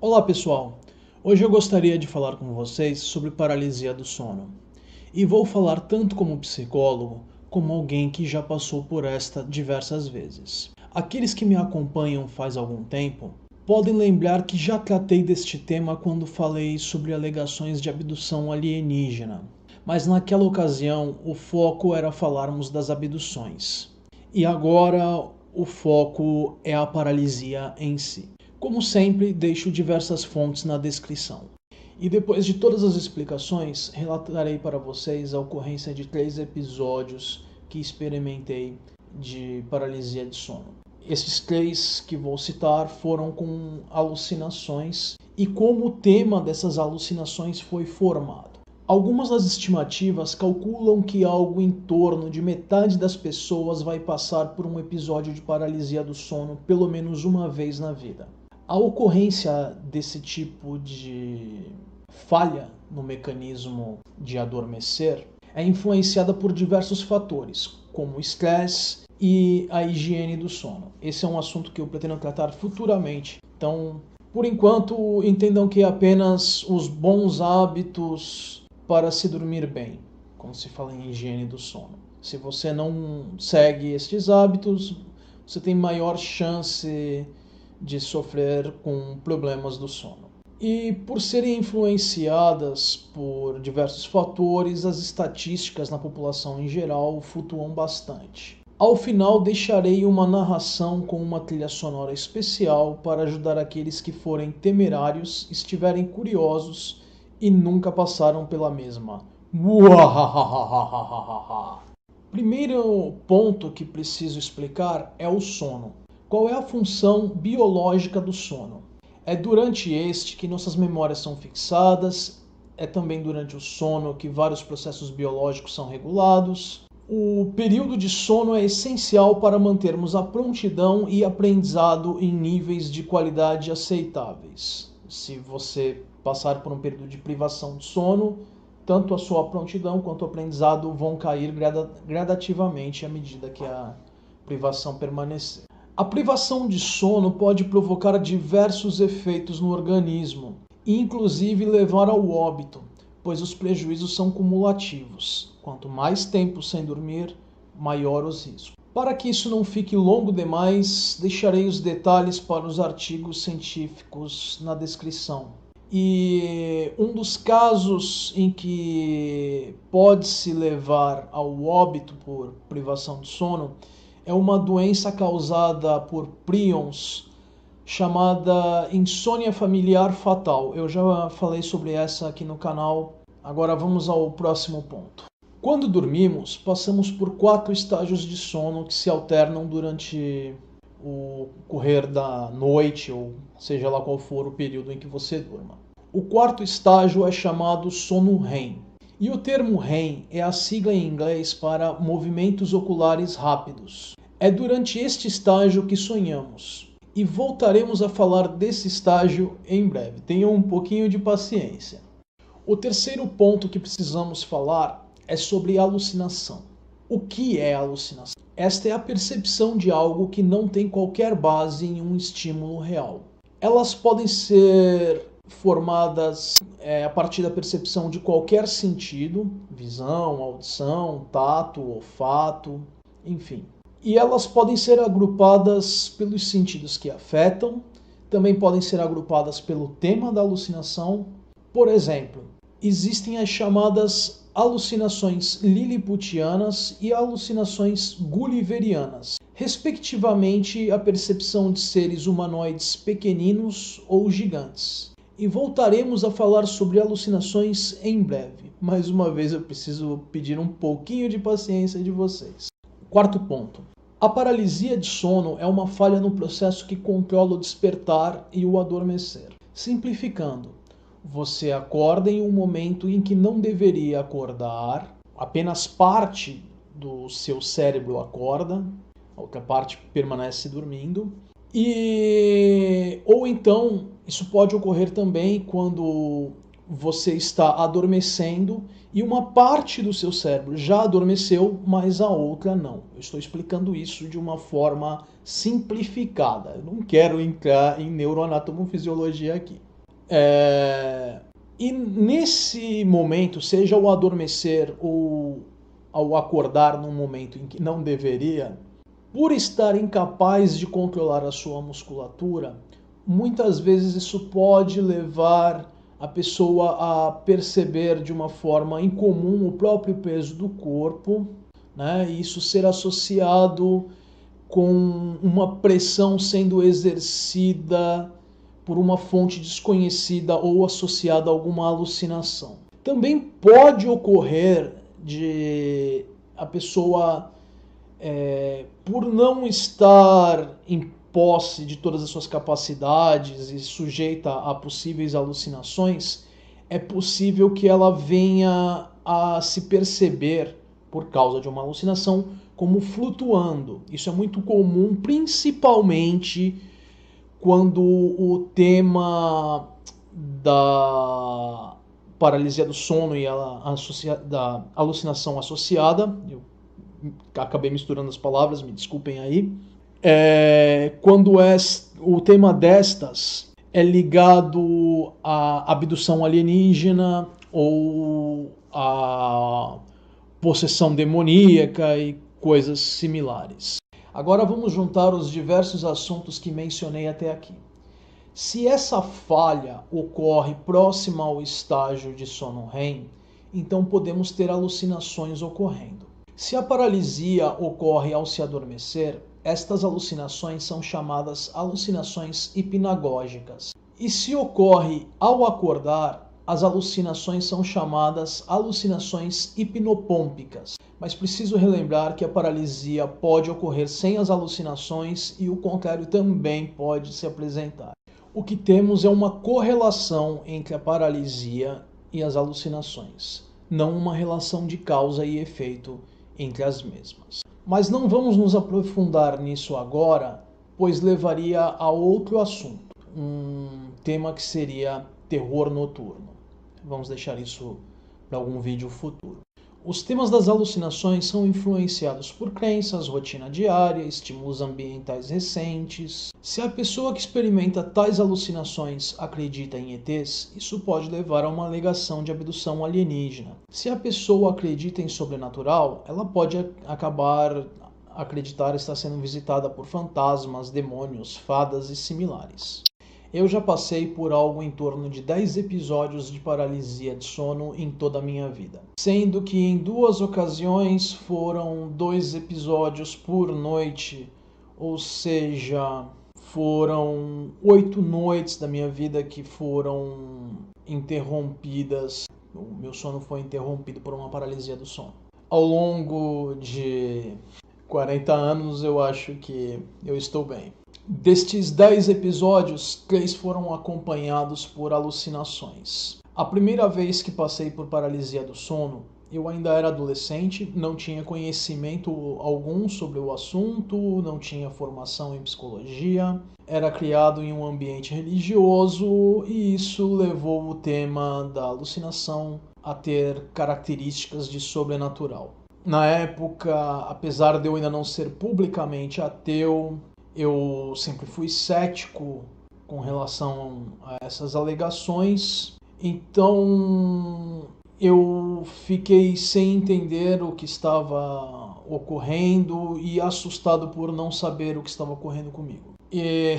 Olá pessoal, hoje eu gostaria de falar com vocês sobre paralisia do sono. E vou falar tanto como psicólogo, como alguém que já passou por esta diversas vezes. Aqueles que me acompanham faz algum tempo podem lembrar que já tratei deste tema quando falei sobre alegações de abdução alienígena. Mas naquela ocasião o foco era falarmos das abduções. E agora o foco é a paralisia em si. Como sempre, deixo diversas fontes na descrição. E depois de todas as explicações, relatarei para vocês a ocorrência de 3 episódios que experimentei de paralisia de sono. Esses 3 que vou citar foram com alucinações e como o tema dessas alucinações foi formado. Algumas das estimativas calculam que algo em torno de metade das pessoas vai passar por um episódio de paralisia do sono pelo menos uma vez na vida. A ocorrência desse tipo de falha no mecanismo de adormecer é influenciada por diversos fatores, como o estresse e a higiene do sono. Esse é um assunto que eu pretendo tratar futuramente. Então, por enquanto, entendam que é apenas os bons hábitos para se dormir bem, quando se fala em higiene do sono. Se você não segue estes hábitos, você tem maior chance de sofrer com problemas do sono. E por serem influenciadas por diversos fatores, as estatísticas na população em geral flutuam bastante. Ao final deixarei uma narração com uma trilha sonora especial para ajudar aqueles que forem temerários, estiverem curiosos e nunca passaram pela mesma. Primeiro ponto que preciso explicar é o sono. Qual é a função biológica do sono? É durante este que nossas memórias são fixadas, é também durante o sono que vários processos biológicos são regulados. O período de sono é essencial para mantermos a prontidão e aprendizado em níveis de qualidade aceitáveis. Se você passar por um período de privação de sono, tanto a sua prontidão quanto o aprendizado vão cair gradativamente à medida que a privação permanecer. A privação de sono pode provocar diversos efeitos no organismo, inclusive levar ao óbito, pois os prejuízos são cumulativos. Quanto mais tempo sem dormir, maior os riscos. Para que isso não fique longo demais, deixarei os detalhes para os artigos científicos na descrição. E um dos casos em que pode-se levar ao óbito por privação de sono é uma doença causada por prions, chamada insônia familiar fatal. Eu já falei sobre essa aqui no canal. Agora vamos ao próximo ponto. Quando dormimos, passamos por 4 estágios de sono que se alternam durante o correr da noite, ou seja lá qual for o período em que você durma. O 4º estágio é chamado sono REM. E o termo REM é a sigla em inglês para movimentos oculares rápidos. É durante este estágio que sonhamos. E voltaremos a falar desse estágio em breve. Tenham um pouquinho de paciência. O terceiro ponto que precisamos falar é sobre alucinação. O que é alucinação? Esta é a percepção de algo que não tem qualquer base em um estímulo real. Elas podem ser formadas a partir da percepção de qualquer sentido, visão, audição, tato, olfato, enfim. E elas podem ser agrupadas pelos sentidos que afetam, também podem ser agrupadas pelo tema da alucinação. Por exemplo, existem as chamadas alucinações liliputianas e alucinações gulliverianas, respectivamente a percepção de seres humanoides pequeninos ou gigantes. E voltaremos a falar sobre alucinações em breve. Mais uma vez eu preciso pedir um pouquinho de paciência de vocês. 4º ponto. A paralisia de sono é uma falha no processo que controla o despertar e o adormecer. Simplificando, você acorda em um momento em que não deveria acordar, apenas parte do seu cérebro acorda, a outra parte permanece dormindo. Ou então, isso pode ocorrer também quando você está adormecendo e uma parte do seu cérebro já adormeceu, mas a outra não. Eu estou explicando isso de uma forma simplificada. Eu não quero entrar em neuroanatomofisiologia aqui. E nesse momento, seja ao adormecer ou ao acordar num momento em que não deveria, por estar incapaz de controlar a sua musculatura, muitas vezes isso pode levar a pessoa a perceber de uma forma incomum o próprio peso do corpo, né? E isso ser associado com uma pressão sendo exercida por uma fonte desconhecida ou associada a alguma alucinação. Também pode ocorrer de a pessoa, por não estar em posse de todas as suas capacidades e sujeita a possíveis alucinações, é possível que ela venha a se perceber, por causa de uma alucinação, como flutuando. Isso é muito comum, principalmente quando o tema da paralisia do sono e da alucinação associada, eu acabei misturando as palavras, me desculpem aí, quando o tema destas é ligado à abdução alienígena ou à possessão demoníaca e coisas similares. Agora vamos juntar os diversos assuntos que mencionei até aqui. Se essa falha ocorre próxima ao estágio de sono REM, então podemos ter alucinações ocorrendo. Se a paralisia ocorre ao se adormecer, estas alucinações são chamadas alucinações hipnagógicas. E se ocorre ao acordar, as alucinações são chamadas alucinações hipnopômpicas. Mas preciso relembrar que a paralisia pode ocorrer sem as alucinações e o contrário também pode se apresentar. O que temos é uma correlação entre a paralisia e as alucinações, não uma relação de causa e efeito entre as mesmas. Mas não vamos nos aprofundar nisso agora, pois levaria a outro assunto, um tema que seria terror noturno. Vamos deixar isso para algum vídeo futuro. Os temas das alucinações são influenciados por crenças, rotina diária, estímulos ambientais recentes. Se a pessoa que experimenta tais alucinações acredita em ETs, isso pode levar a uma alegação de abdução alienígena. Se a pessoa acredita em sobrenatural, ela pode acreditar estar sendo visitada por fantasmas, demônios, fadas e similares. Eu já passei por algo em torno de 10 episódios de paralisia de sono em toda a minha vida, sendo que em 2 ocasiões foram 2 episódios por noite, ou seja, foram 8 noites da minha vida que foram interrompidas. O meu sono foi interrompido por uma paralisia do sono. Ao longo de 40 anos eu acho que eu estou bem. Destes 10 episódios, 3 foram acompanhados por alucinações. A primeira vez que passei por paralisia do sono, eu ainda era adolescente, não tinha conhecimento algum sobre o assunto, não tinha formação em psicologia, era criado em um ambiente religioso e isso levou o tema da alucinação a ter características de sobrenatural. Na época, apesar de eu ainda não ser publicamente ateu, eu sempre fui cético com relação a essas alegações, então eu fiquei sem entender o que estava ocorrendo e assustado por não saber o que estava ocorrendo comigo. E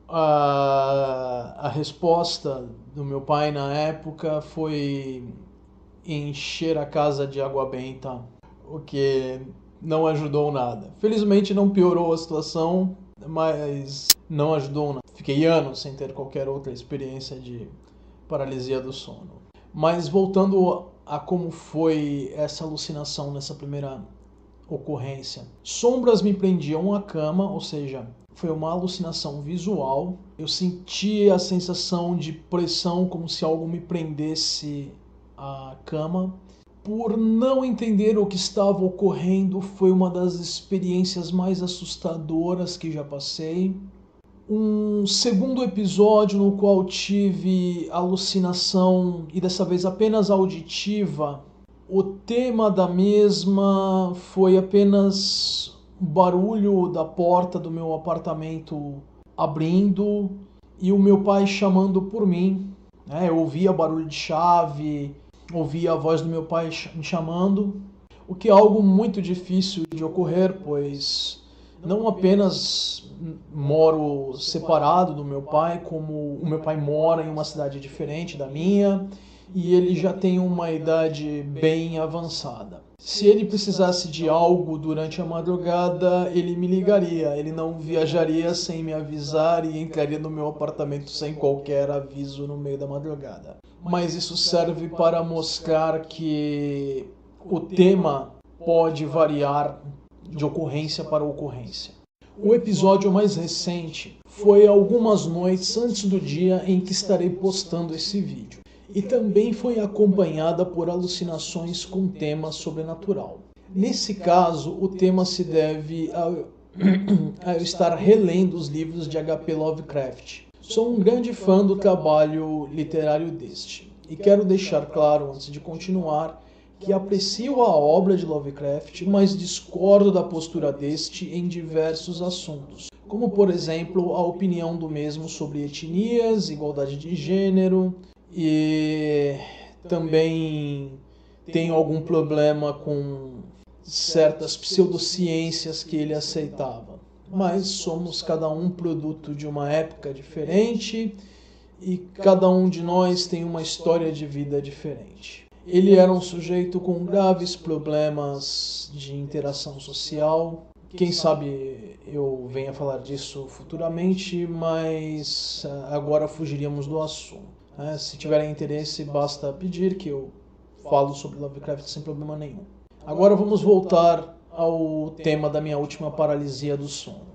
a resposta do meu pai na época foi encher a casa de água benta, o que não ajudou nada. Felizmente não piorou a situação, mas não ajudou nada. Fiquei anos sem ter qualquer outra experiência de paralisia do sono. Mas voltando a como foi essa alucinação nessa primeira ocorrência. Sombras me prendiam à cama, ou seja, foi uma alucinação visual. Eu senti a sensação de pressão como se algo me prendesse à cama. Por não entender o que estava ocorrendo, foi uma das experiências mais assustadoras que já passei. Um segundo episódio no qual tive alucinação, e dessa vez apenas auditiva. O tema da mesma foi apenas o barulho da porta do meu apartamento abrindo e o meu pai chamando por mim. né? Eu ouvia barulho de chave, ouvia a voz do meu pai me chamando, o que é algo muito difícil de ocorrer, pois não apenas moro separado do meu pai, como o meu pai mora em uma cidade diferente da minha e ele já tem uma idade bem avançada. Se ele precisasse de algo durante a madrugada, ele me ligaria. Ele não viajaria sem me avisar e entraria no meu apartamento sem qualquer aviso no meio da madrugada. Mas isso serve para mostrar que o tema pode variar de ocorrência para ocorrência. O episódio mais recente foi algumas noites antes do dia em que estarei postando esse vídeo. E também foi acompanhada por alucinações com tema sobrenatural. Nesse caso, o tema se deve a eu estar relendo os livros de H.P. Lovecraft. Sou um grande fã do trabalho literário deste, e quero deixar claro, antes de continuar, que aprecio a obra de Lovecraft, mas discordo da postura deste em diversos assuntos, como por exemplo a opinião do mesmo sobre etnias, igualdade de gênero, e também tenho algum problema com certas pseudociências que ele aceitava. Mas somos cada um produto de uma época diferente e cada um de nós tem uma história de vida diferente. Ele era um sujeito com graves problemas de interação social. Quem sabe eu venha falar disso futuramente, mas agora fugiríamos do assunto. Se tiverem interesse, basta pedir que eu falo sobre Lovecraft sem problema nenhum. Agora vamos voltar ao tema da minha última paralisia do sono.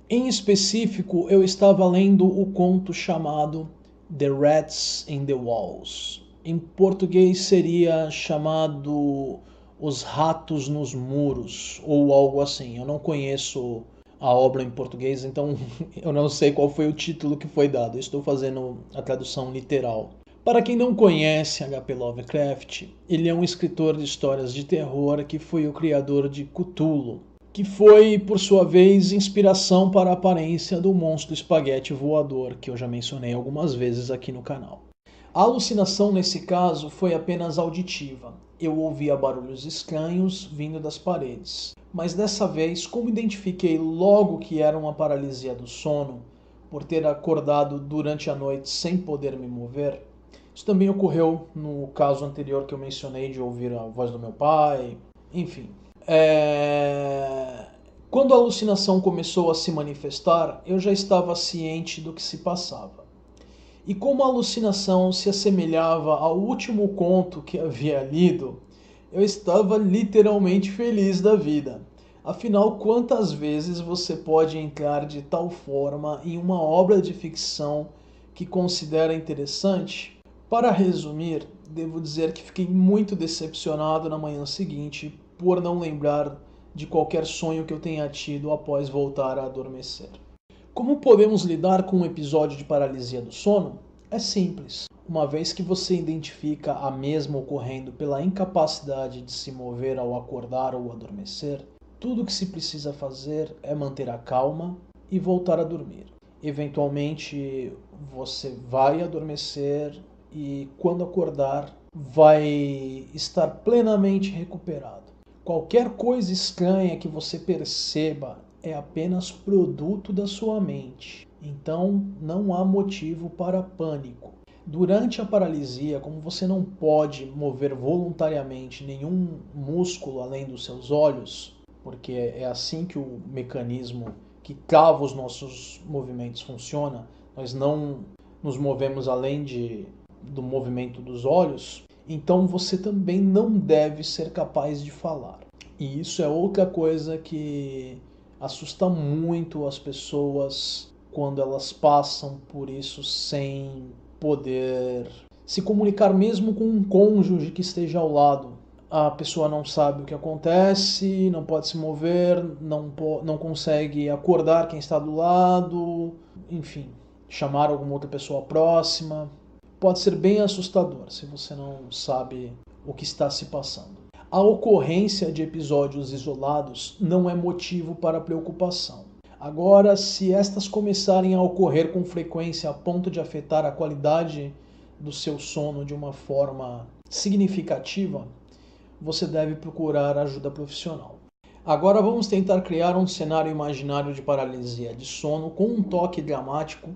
Em específico, eu estava lendo o conto chamado The Rats in the Walls. Em português seria chamado Os Ratos nos Muros, ou algo assim. Eu não conheço a obra em português, então eu não sei qual foi o título que foi dado. Eu estou fazendo a tradução literal. Para quem não conhece H.P. Lovecraft, ele é um escritor de histórias de terror que foi o criador de Cthulhu, que foi, por sua vez, inspiração para a aparência do monstro espaguete voador, que eu já mencionei algumas vezes aqui no canal. A alucinação nesse caso foi apenas auditiva. Eu ouvia barulhos estranhos vindo das paredes. Mas dessa vez, como identifiquei logo que era uma paralisia do sono, por ter acordado durante a noite sem poder me mover, isso também ocorreu no caso anterior que eu mencionei de ouvir a voz do meu pai, enfim. Quando a alucinação começou a se manifestar, eu já estava ciente do que se passava. E como a alucinação se assemelhava ao último conto que havia lido, eu estava literalmente feliz da vida. Afinal, quantas vezes você pode entrar de tal forma em uma obra de ficção que considera interessante? Para resumir, devo dizer que fiquei muito decepcionado na manhã seguinte por não lembrar de qualquer sonho que eu tenha tido após voltar a adormecer. Como podemos lidar com um episódio de paralisia do sono? É simples. Uma vez que você identifica a mesma ocorrendo pela incapacidade de se mover ao acordar ou adormecer, tudo o que se precisa fazer é manter a calma e voltar a dormir. Eventualmente você vai adormecer e quando acordar vai estar plenamente recuperado. Qualquer coisa estranha que você perceba é apenas produto da sua mente. Então não há motivo para pânico. Durante a paralisia, como você não pode mover voluntariamente nenhum músculo além dos seus olhos, porque é assim que o mecanismo que trava os nossos movimentos funciona, nós não nos movemos além do movimento dos olhos, então você também não deve ser capaz de falar. E isso é outra coisa que assusta muito as pessoas quando elas passam por isso sem poder se comunicar mesmo com um cônjuge que esteja ao lado. A pessoa não sabe o que acontece, não pode se mover, não consegue acordar quem está do lado, enfim, chamar alguma outra pessoa próxima. Pode ser bem assustador se você não sabe o que está se passando. A ocorrência de episódios isolados não é motivo para preocupação. Agora, se estas começarem a ocorrer com frequência a ponto de afetar a qualidade do seu sono de uma forma significativa, você deve procurar ajuda profissional. Agora vamos tentar criar um cenário imaginário de paralisia de sono com um toque dramático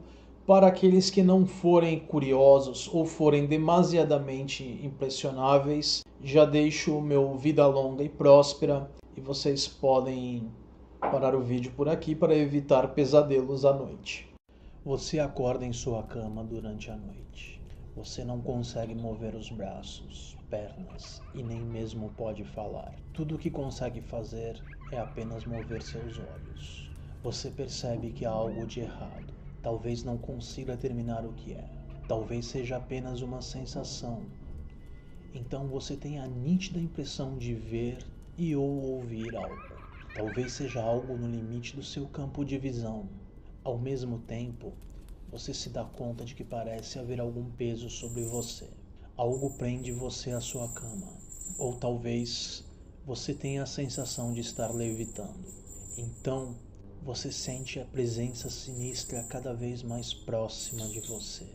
para aqueles que não forem curiosos ou forem demasiadamente impressionáveis. Já deixo o meu vida longa e próspera e vocês podem parar o vídeo por aqui para evitar pesadelos à noite. Você acorda em sua cama durante a noite. Você não consegue mover os braços, pernas e nem mesmo pode falar. Tudo o que consegue fazer é apenas mover seus olhos. Você percebe que há algo de errado. Talvez não consiga terminar o que é. Talvez seja apenas uma sensação. Então você tem a nítida impressão de ver e ou ouvir algo. Talvez seja algo no limite do seu campo de visão. Ao mesmo tempo, você se dá conta de que parece haver algum peso sobre você. Algo prende você à sua cama. Ou talvez você tenha a sensação de estar levitando. Então, você sente a presença sinistra cada vez mais próxima de você.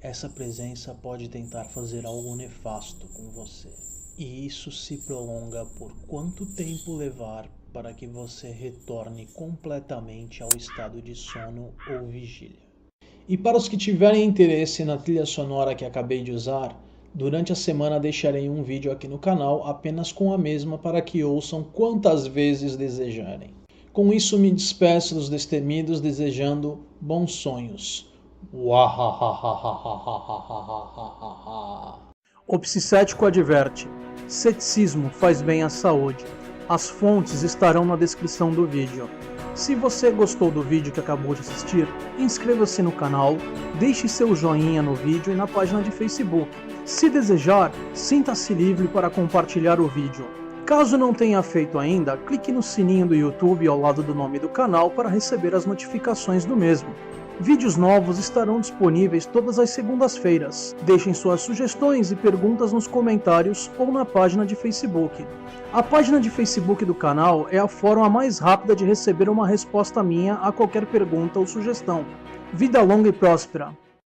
Essa presença pode tentar fazer algo nefasto com você. E isso se prolonga por quanto tempo levar para que você retorne completamente ao estado de sono ou vigília. E para os que tiverem interesse na trilha sonora que acabei de usar, durante a semana deixarei um vídeo aqui no canal apenas com a mesma para que ouçam quantas vezes desejarem. Com isso me despeço dos destemidos desejando bons sonhos. O psicético adverte: ceticismo faz bem à saúde. As fontes estarão na descrição do vídeo. Se você gostou do vídeo que acabou de assistir, inscreva-se no canal, deixe seu joinha no vídeo e na página de Facebook. Se desejar, sinta-se livre para compartilhar o vídeo. Caso não tenha feito ainda, clique no sininho do YouTube ao lado do nome do canal para receber as notificações do mesmo. Vídeos novos estarão disponíveis todas as segundas-feiras. Deixem suas sugestões e perguntas nos comentários ou na página de Facebook. A página de Facebook do canal é a forma mais rápida de receber uma resposta minha a qualquer pergunta ou sugestão. Vida longa e próspera!